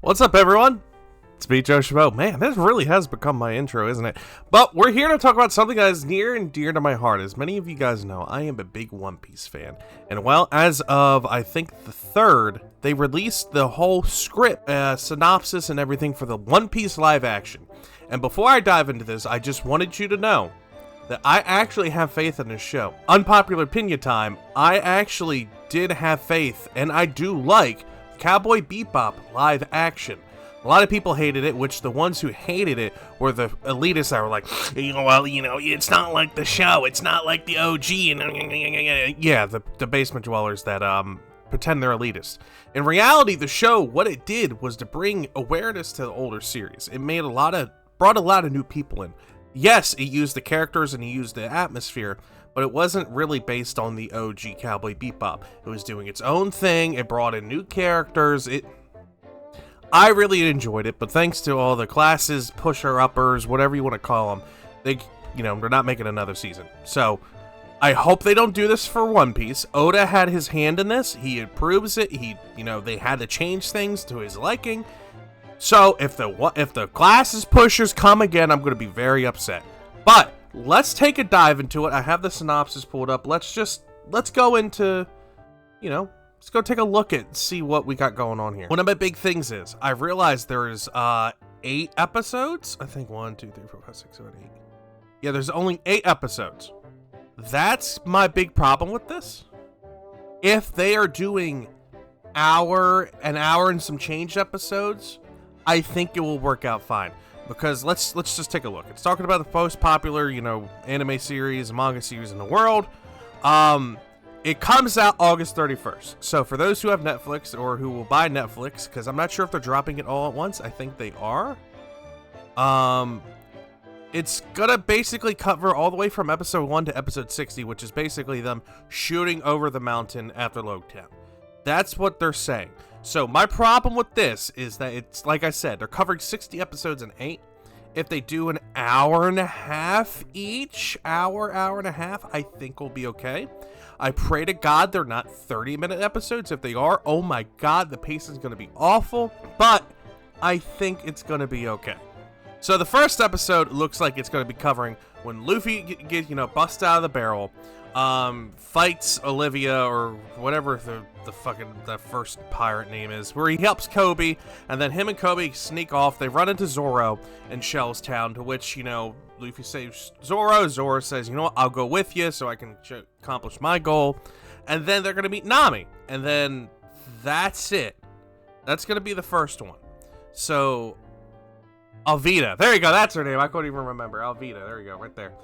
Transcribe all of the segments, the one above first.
What's up, everyone? It's me, Schmmo. Man, this really has become my intro, isn't it? But we're here to talk about something that is near and dear to my heart. As many of you guys know, I am a big One Piece fan. And well, as of, I think, the 3rd, they released the whole script, synopsis, and everything for the One Piece live action. And before I dive into this, I just wanted you to know that I actually have faith in this show. Unpopular opinion time, I actually did have faith, and I do like Cowboy Bebop live action. A lot of people hated it, which the ones who hated it were the elitists that were like, it's not like the show, it's not like the OG, and yeah, the basement dwellers that pretend they're elitist. In reality, the show, what it did was to bring awareness to the older series. It brought a lot of new people in. Yes, it used the characters and it used the atmosphere, but it wasn't really based on the OG Cowboy Bebop. It was doing its own thing. It brought in new characters. I really enjoyed it, but thanks to all the classes, pusher-uppers, whatever you want to call them, they're not making another season. So, I hope they don't do this for One Piece. Oda had his hand in this. He approves it. They had to change things to his liking. So, if the classes pushers come again, I'm going to be very upset. But let's take a dive into it. I have the synopsis pulled up. Let's go into, let's go take a look at see what we got going on here. One of my big things is I realized there is 8 episodes. I think 1, 2, 3, 4, 5, 6, 7, 8. Yeah, there's only 8 episodes. That's my big problem with this. If they are doing an hour and some change episodes, I think it will work out fine. Because let's just take a look. It's talking about the most popular, anime series, manga series in the world. It comes out August 31st. So for those who have Netflix or who will buy Netflix, because I'm not sure if they're dropping it all at once. I think they are. It's gonna basically cover all the way from episode 1 to episode 60, which is basically them shooting over the mountain after Logtown. That's what they're saying. So my problem with this is that it's, like I said, they're covering 60 episodes in 8. If they do an hour and a half each, hour and a half, I think we'll be okay. I pray to God they're not 30-minute episodes. If they are, oh my God, the pace is going to be awful. But I think it's going to be okay. So the first episode looks like it's going to be covering when Luffy gets, busts out of the barrel, fights Olivia or whatever the first pirate name is, where he helps Kobe, and then him and Kobe sneak off. They run into Zoro in Shell's Town, to which, Luffy saves Zoro. Zoro says, I'll go with you so I can accomplish my goal. And then they're going to meet Nami. And then that's it. That's going to be the first one. So, Alvida. There you go. That's her name. I couldn't even remember. Alvida. There you go. Right there.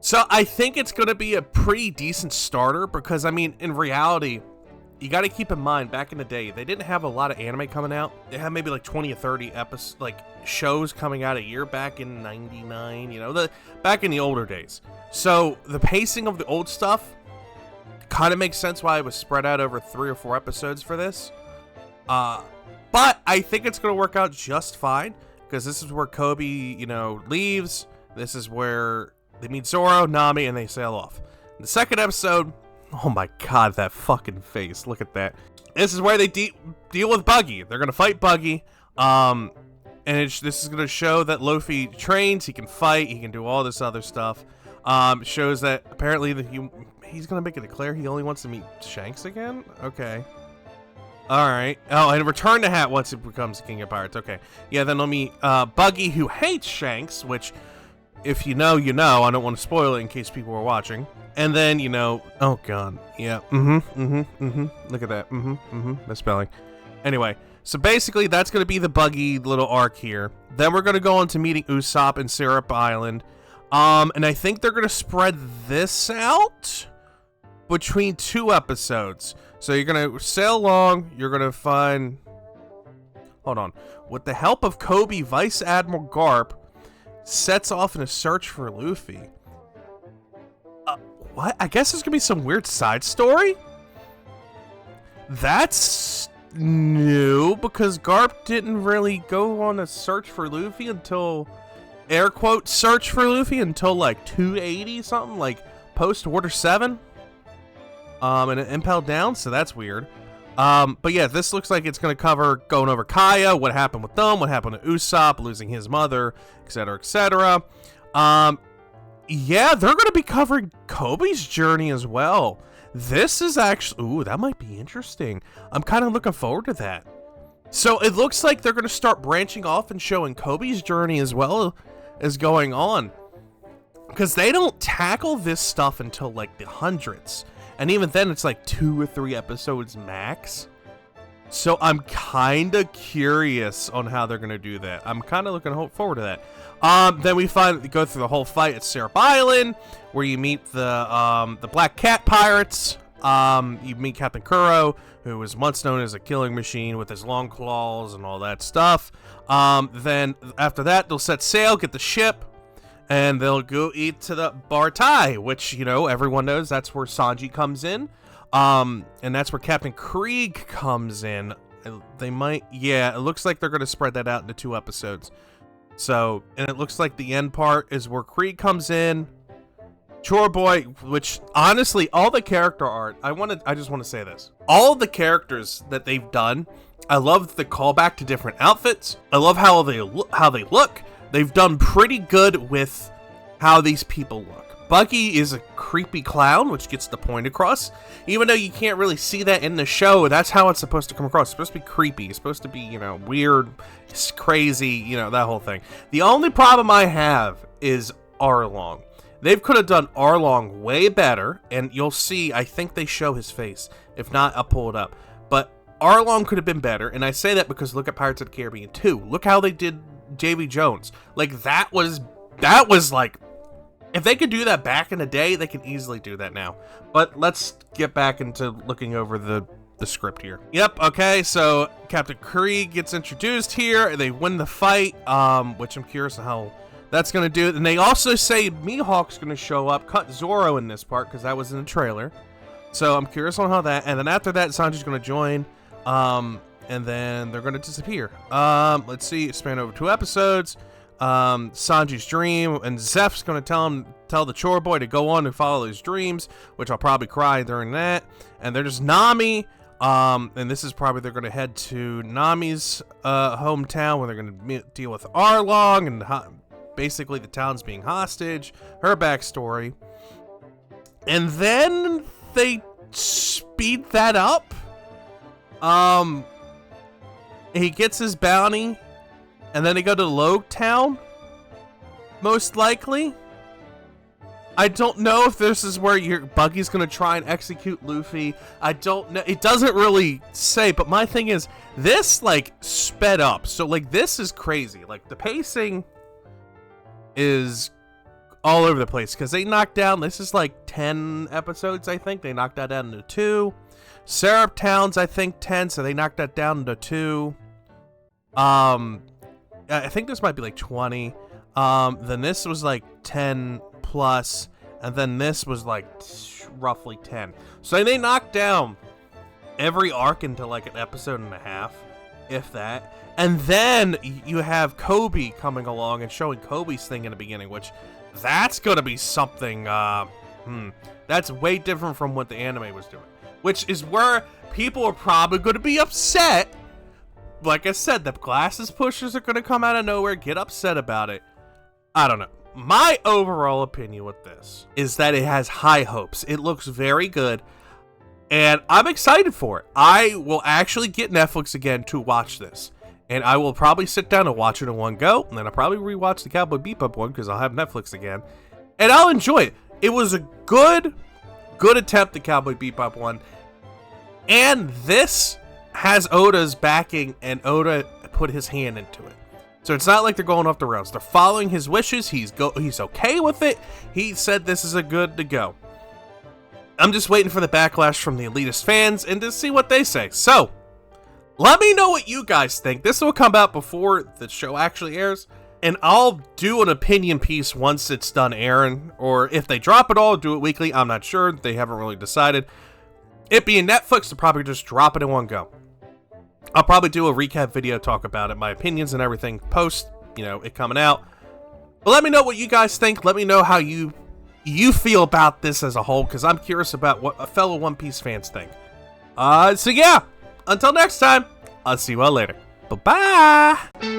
So I think it's going to be a pretty decent starter because, in reality, you got to keep in mind, back in the day, they didn't have a lot of anime coming out. They had maybe like 20 or 30 shows coming out a year back in 99, back in the older days. So the pacing of the old stuff kind of makes sense why it was spread out over 3 or 4 episodes for this. But I think it's going to work out just fine because this is where Kobe, leaves. This is where they meet Zoro, Nami, and they sail off. In the second episode, oh my God, that fucking face. Look at that. This is where they deal with Buggy. They're going to fight Buggy. And this is going to show that Luffy trains, he can fight, he can do all this other stuff. Shows that apparently he's going to make it clear he only wants to meet Shanks again? Okay. Alright. Oh, and return the hat once it becomes King of Pirates. Okay. Yeah, then they'll meet Buggy, who hates Shanks, which, if you know, you know. I don't want to spoil it in case people are watching. And then, oh God. Yeah. Look at that. Misspelling. Anyway, so basically that's going to be the Buggy little arc here. Then we're going to go on to meeting Usopp in Syrup Island. And I think they're going to spread this out between 2 episodes. So you're going to sail along. You're going to find... Hold on. With the help of Kobe, Vice Admiral Garp sets off in a search for Luffy. What? I guess there's gonna be some weird side story? That's new, because Garp didn't really go on a search for Luffy until, air quote, search for Luffy until like 280 something, like post Order 7. And it impelled down, so that's weird. But yeah, this looks like it's going to cover going over Kaya, what happened with them, what happened to Usopp, losing his mother, etc., etc. Yeah, they're going to be covering Kobe's journey as well. This is actually, ooh, that might be interesting. I'm kind of looking forward to that. So it looks like they're going to start branching off and showing Kobe's journey as well as going on. Because they don't tackle this stuff until like the hundreds. And even then, it's like 2 or 3 episodes max. So I'm kind of curious on how they're going to do that. I'm kind of looking forward to that. Then we go through the whole fight at Syrup Island, where you meet the Black Cat Pirates. You meet Captain Kuro, who was once known as a killing machine with his long claws and all that stuff. Then after that, they'll set sail, get the ship, and they'll go eat to the Bartai, which, you know, everyone knows that's where Sanji comes in. And that's where Captain Krieg comes in. They might, yeah, it looks like they're going to spread that out into 2 episodes. So, and it looks like the end part is where Krieg comes in. Chore Boy, which honestly, all the character art, I just want to say this. All of the characters that they've done, I love the callback to different outfits. I love how they look. They've done pretty good with how these people look. Buggy is a creepy clown, which gets the point across. Even though you can't really see that in the show, that's how it's supposed to come across. It's supposed to be creepy. It's supposed to be, you know, weird, crazy, you know, that whole thing. The only problem I have is Arlong. They could have done Arlong way better, and you'll see, I think they show his face. If not, I'll pull it up. But Arlong could have been better, and I say that because look at Pirates of the Caribbean 2. Look how they did Davy Jones. Like, that was like, if they could do that back in the day, they can easily do that now. But let's get back into looking over the script here. Yep, okay, so Captain Krieg gets introduced here. They win the fight, which I'm curious how that's going to do. And they also say Mihawk's going to show up, cut Zoro in this part, because that was in the trailer. So I'm curious on how that, and then after that, Sanji's going to join, and then they're going to disappear. Let's see, it spanned over 2 episodes. Sanji's dream, and Zeph's going to tell the Chore Boy to go on and follow his dreams, which I'll probably cry during that. And there's Nami, and this is probably they're going to head to Nami's hometown, where they're going to deal with Arlong and basically the town's being hostage, her backstory. And then they speed that up. He gets his bounty, and then they go to Logue Town, most likely. I don't know if this is where Buggy's gonna try and execute Luffy. I don't know. It doesn't really say, but my thing is, this, like, sped up. So, like, this is crazy. Like, the pacing is all over the place, because they knocked down, this is like 10 episodes, I think. They knocked that down into 2. Syrup Town's, I think, 10, so they knocked that down into 2. I think this might be like 20. Then this was like 10 plus, and then this was like roughly 10. So they knocked down every arc into like an episode and a half, if that. And then you have Kobe coming along and showing Kobe's thing in the beginning, which that's gonna be something. That's way different from what the anime was doing, which is where people are probably gonna be upset. Like I said, the glasses pushers are gonna come out of nowhere, get upset about it. I don't know. My overall opinion with this is that it has high hopes. It looks very good, and I'm excited for it. I will actually get Netflix again to watch this, and I will probably sit down and watch it in one go, and then I'll probably rewatch the Cowboy Bebop one because I'll have Netflix again, and I'll enjoy it. It was a good attempt, the Cowboy Bebop one, and this has Oda's backing, and Oda put his hand into it. So it's not like they're going off the rails. They're following his wishes. He's okay with it. He said this is a good to go. I'm just waiting for the backlash from the elitist fans and to see what they say. So, let me know what you guys think. This will come out before the show actually airs, and I'll do an opinion piece once it's done airing, or if they drop it all, do it weekly. I'm not sure. They haven't really decided. It being Netflix, they'll probably just drop it in one go. I'll probably do a recap video, talk about it, my opinions and everything, post, it coming out. But let me know what you guys think. Let me know how you feel about this as a whole, because I'm curious about what fellow One Piece fans think. So yeah, until next time, I'll see you all later. Bye-bye!